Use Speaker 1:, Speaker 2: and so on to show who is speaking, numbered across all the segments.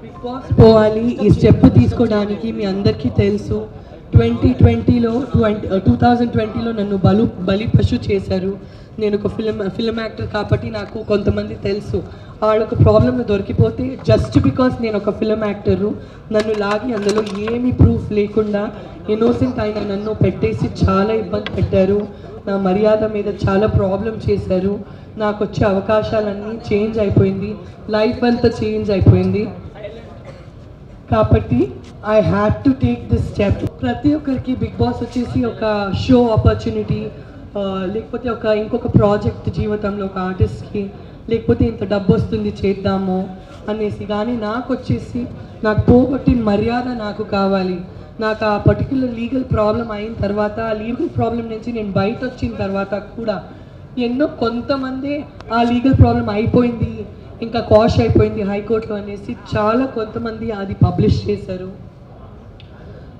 Speaker 1: Big boss పోవాలి ఈ step తీసుకోవడానికి మీ అందరికీ తెలుసు. 2020లో 2020లో నన్ను బలి పశు చేశారు. నేను ఒక ఫిల్మ్ యాక్టర్ కాబట్టి నాకు కొంతమంది తెలుసు. వాళ్ళొక ప్రాబ్లంలో దొరికిపోతే జస్ట్ బికాస్ నేను ఒక ఫిల్మ్ యాక్టరు నన్ను లాగి అందులో ఏమీ ప్రూఫ్ లేకుండా ఇన్నోసెంట్ అయిన నన్ను పెట్టేసి చాలా ఇబ్బంది పెట్టారు. నా మర్యాద మీద చాలా ప్రాబ్లం చేశారు. నాకు వచ్చే అవకాశాలన్నీ చేంజ్ అయిపోయింది, లైఫ్ అంతా చేంజ్ అయిపోయింది. కాబట్టి I had to take this step. ప్రతి ఒక్కరికి బిగ్ బాస్ వచ్చేసి ఒక షో ఆపర్చునిటీ, లేకపోతే ఇంకొక ప్రాజెక్ట్ జీవితంలో ఒక ఆర్టిస్ట్కి, లేకపోతే ఇంత డబ్బు వస్తుంది చేద్దాము అనేసి. కానీ నాకు వచ్చేసి నాకు పోగొట్టిన మర్యాద నాకు కావాలి. నాకు ఆ పర్టిక్యులర్ లీగల్ ప్రాబ్లం అయిన తర్వాత, ఆ లీగల్ ప్రాబ్లం నుంచి నేను బయట వచ్చిన తర్వాత కూడా కొంతమంది ఆ లీగల్ ప్రాబ్లం అయిపోయింది, ఇంకా కాష్ అయిపోయింది హైకోర్టులో అనేసి చాలా కొంతమంది అది పబ్లిష్ చేశారు.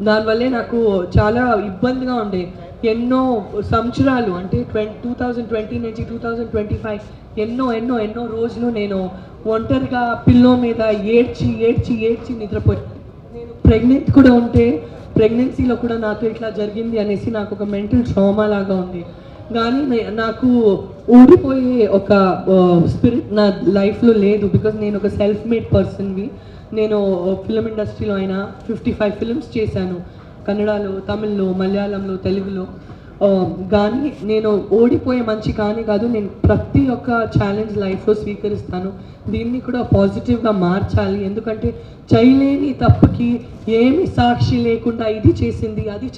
Speaker 1: దానివల్లే నాకు చాలా ఇబ్బందిగా ఉండే. ఎన్నో సంవత్సరాలు అంటే 2020 నుంచి 2025 ఎన్నో రోజులు నేను ఒంటరిగా పిల్లో మీద ఏడ్చి నిద్రపోయి. నేను ప్రెగ్నెంట్ కూడా ఉంటే ప్రెగ్నెన్సీలో కూడా నాతో ఇట్లా జరిగింది అనేసి నాకు ఒక మెంటల్ ట్రామా లాగా ఉంది. కానీ నాకు ఊడిపోయే ఒక స్పిరిట్ నా లైఫ్లో లేదు. బికాజ్ నేను ఒక సెల్ఫ్ మేడ్ పర్సన్వి. నేను ఫిల్మ్ ఇండస్ట్రీలో అయినా 55 ఫిల్మ్స్ చేశాను, కన్నడలో, తమిళ్లో, మలయాళంలో, తెలుగులో. కానీ నేను ఓడిపోయే మంచి కాదు. నేను ప్రతి ఒక్క ఛాలెంజ్ లైఫ్లో స్వీకరిస్తాను. దీన్ని కూడా పాజిటివ్గా మార్చాలి. ఎందుకంటే చేయలేని తప్పుకి ఏమి సాక్షి లేకుండా ఇది చేసింది ఇది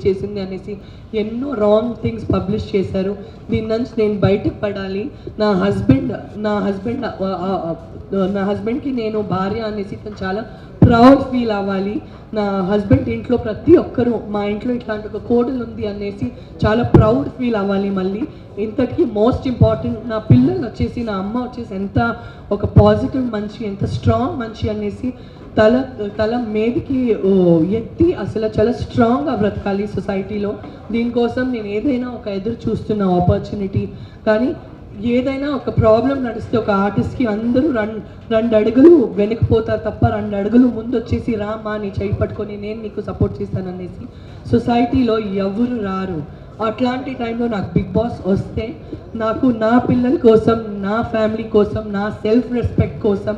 Speaker 1: చేసింది అనేసి ఎన్నో రాంగ్ థింగ్స్ పబ్లిష్ చేశారు. దీని నుంచి నేను బయటకు పడాలి. నా హస్బెండ్కి నేను భార్య అనేసి తను చాలా ప్రౌడ్ ఫీల్ అవ్వాలి. నా హస్బెండ్ ఇంట్లో ప్రతి ఒక్కరూ మా ఇంట్లో ఇట్లాంటి ఒక కోడలు ఉంది అనేసి చాలా ప్రౌడ్ ఫీల్ అవ్వాలి. మళ్ళీ ఇంతటికి మోస్ట్ ఇంపార్టెంట్ నా పిల్లలు వచ్చేసి, నా అమ్మ వచ్చేసి ఎంత ఒక పాజిటివ్ మనిషి, ఎంత స్ట్రాంగ్ మనిషి అనేసి తల మీదకి ఎత్తి అసలు చాలా స్ట్రాంగ్గా బ్రతకాలి సొసైటీలో. దీనికోసం నేను ఏదైనా ఒక ఎదురు చూస్తున్న ఆపర్చునిటీ. కానీ ఏదైనా ఒక ప్రాబ్లం నడిస్తే ఒక ఆర్టిస్ట్కి అందరూ రెండు అడుగులు వెనక్కిపోతారు తప్ప 2 అడుగులు ముందు వచ్చేసి రామా నీ చేయి పట్టుకొని నేను నీకు సపోర్ట్ చేస్తాననేసి సొసైటీలో ఎవరు రారు. అట్లాంటి టైంలో నాకు బిగ్ బాస్ వస్తే నాకు నా పిల్లల కోసం, నా ఫ్యామిలీ కోసం, నా సెల్ఫ్ రెస్పెక్ట్ కోసం,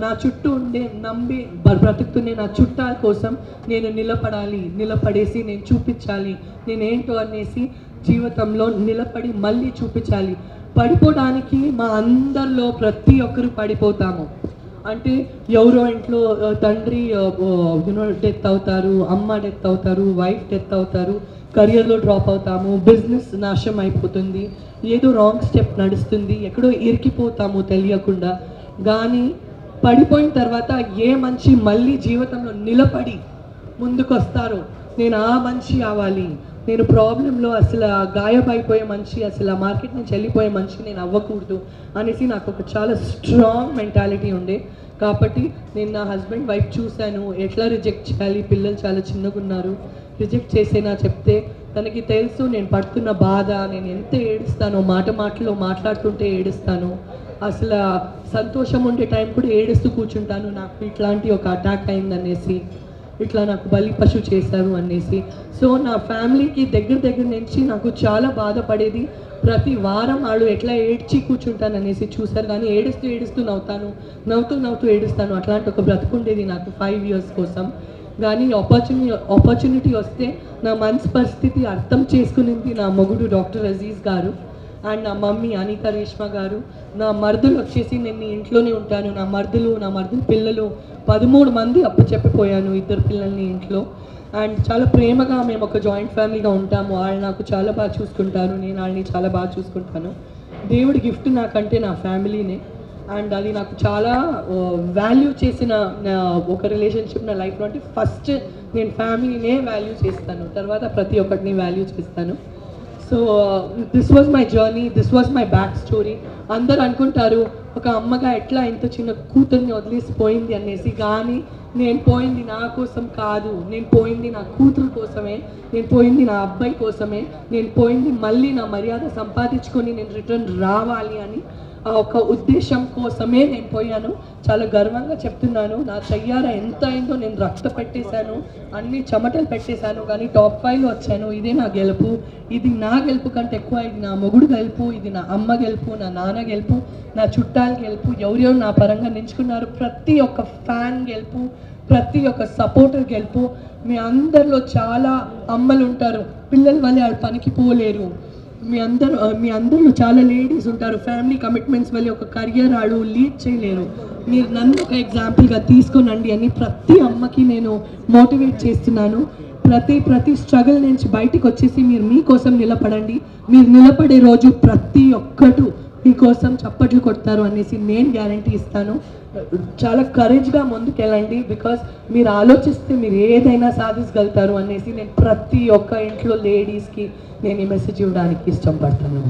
Speaker 1: నా చుట్టూ ఉండే నమ్మి బ్రతుకుతున్న నా చుట్టాల కోసం నేను నిలబడేసి నేను చూపించాలి నేనేంటో అనేసి. జీవితంలో నిలబడి మళ్ళీ చూపించాలి. పడిపోవడానికి మా అందరిలో ప్రతి ఒక్కరు పడిపోతాము. అంటే ఎవరో ఇంట్లో తండ్రి డెత్ అవుతారు, అమ్మ డెత్ అవుతారు, వైఫ్ డెత్ అవుతారు, కెరియర్లో డ్రాప్ అవుతాము, బిజినెస్ నాశనం అయిపోతుంది, ఏదో రాంగ్ స్టెప్ నడుస్తుంది, ఎక్కడో ఇరికిపోతాము తెలియకుండా. కానీ పడిపోయిన తర్వాత ఏ మనిషి మళ్ళీ జీవితంలో నిలబడి ముందుకు వస్తారో నేను ఆ మనిషి అవ్వాలి. నేను ప్రాబ్లంలో అసలు గాయపడిపోయే మనిషి, అసలు ఆ మార్కెట్ నుంచి వెళ్ళిపోయే మనిషి నేను అవ్వకూడదు అనేసి నాకు ఒక చాలా స్ట్రాంగ్ మెంటాలిటీ ఉండే. కాబట్టి నేను నా హస్బెండ్ వైఫ్ చూశాను, ఎట్లా రిజెక్ట్ చేయాలి. పిల్లలు చాలా చిన్నగా ఉన్నారు, రిజెక్ట్ చేసేనా చెప్తే తనకి తెలుసు నేను పడుతున్న బాధ, నేను ఎంత ఏడుస్తానో, మాటలో మాట్లాడుతుంటే ఏడుస్తాను, అసలు సంతోషం ఉండే టైం కూడా ఏడుస్తూ కూర్చుంటాను. నాకు ఇట్లాంటి ఒక అటాక్ అయిందనేసి, ఇట్లా నాకు బలి పశు చేశారు అనేసి. సో నా ఫ్యామిలీకి దగ్గర నుంచి నాకు చాలా బాధపడేది. ప్రతి వారం వాళ్ళు ఎట్లా ఏడ్చి కూర్చుంటాను అనేసి చూశారు. కానీ ఏడుస్తూ నవ్వుతూ ఏడుస్తాను. అట్లాంటి ఒక బ్రతుకుండేది నాకు 5 years కోసం. కానీ ఆపర్చునిటీ వస్తే నా మనసు పరిస్థితి అర్థం చేసుకునింది నా మొగుడు డాక్టర్ అజీజ్ గారు అండ్ నా మమ్మీ అనిత రేష్మ గారు. నా మరుదులు వచ్చేసి నేను ఇంట్లోనే ఉంటాను. నా మరుదులు పిల్లలు 13 మంది చెప్పిపోయాను, 2 పిల్లల్ని ఇంట్లో. అండ్ చాలా ప్రేమగా మేము ఒక జాయింట్ ఫ్యామిలీగా ఉంటాము. వాళ్ళు నాకు చాలా బాగా చూసుకుంటారు, నేను వాళ్ళని చాలా బాగా చూసుకుంటాను. దేవుడి గిఫ్ట్ నాకంటే నా ఫ్యామిలీనే. అండ్ అది నాకు చాలా వాల్యూ చేసిన ఒక రిలేషన్షిప్ నా లైఫ్లో. అంటే ఫస్ట్ నేను ఫ్యామిలీనే వాల్యూ చేస్తాను, తర్వాత ప్రతి ఒక్కటిని వాల్యూ చేస్తాను. So this was my journey, this was my back story. అందరూ అనుకుంటారు ఒక అమ్మగా ఎట్లా ఇంత చిన్న కూతుర్ని వదిలేసిపోయింది అనేసి. కానీ నేను పోయింది నా కోసం కాదు, నేను పోయింది నా కూతురు కోసమే, నేను పోయింది నా అబ్బాయి కోసమే, నేను పోయింది మళ్ళీ నా మర్యాద సంపాదించుకొని నేను రిటర్న్ రావాలి అని ఆ ఒక ఉద్దేశం కోసమే నేను పోయాను. చాలా గర్వంగా చెప్తున్నాను, నా చెయ్యార ఎంత అయిందో, నేను రక్త పెట్టేశాను, అన్ని చెమటలు పెట్టేశాను, కానీ టాప్ 5లో వచ్చాను. ఇదే నా గెలుపు. ఇది నా గెలుపు కంటే ఎక్కువ ఇది నా మొగుడు గెలుపు, ఇది నా అమ్మ గెలుపు, నా నాన్న గెలుపు, నా చుట్టాల గెలుపు, ఎవరెవరు నా పరంగా నించుకున్నారు, ప్రతి ఒక్క ఫ్యాన్ గెలుపు, ప్రతి ఒక్క సపోర్టర్ గెలుపు. మీ అందరిలో చాలా అమ్మలు ఉంటారు, పిల్లల వల్ల వాళ్ళు పనికి పోలేరు. మీ అందరిలో చాలా లేడీస్ ఉంటారు, ఫ్యామిలీ కమిట్మెంట్స్ వల్ల ఒక కెరియర్ ఆడు లీడ్ చేయలేరు. మీరు నన్ను ఒక ఎగ్జాంపుల్గా తీసుకోనండి అని ప్రతి అమ్మకి నేను మోటివేట్ చేస్తున్నాను. ప్రతి స్ట్రగుల్ నుంచి బయటికి వచ్చేసి మీరు మీకోసం నిలబడండి. మీరు నిలబడే రోజు ప్రతి ఒక్కరు మీకోసం చప్పట్లు కొడతారు అనేసి నేను గ్యారంటీ ఇస్తాను. చాలా కరేజ్గా ముందుకెళ్ళండి, బికాస్ మీరు ఆలోచిస్తే మీరు ఏదైనా సాధించగలుగుతారు అనేసి నేను ప్రతి ఒక్క ఇంట్లో లేడీస్కి నేను ఈ మెసేజ్ ఇవ్వడానికి ఇష్టపడతాను.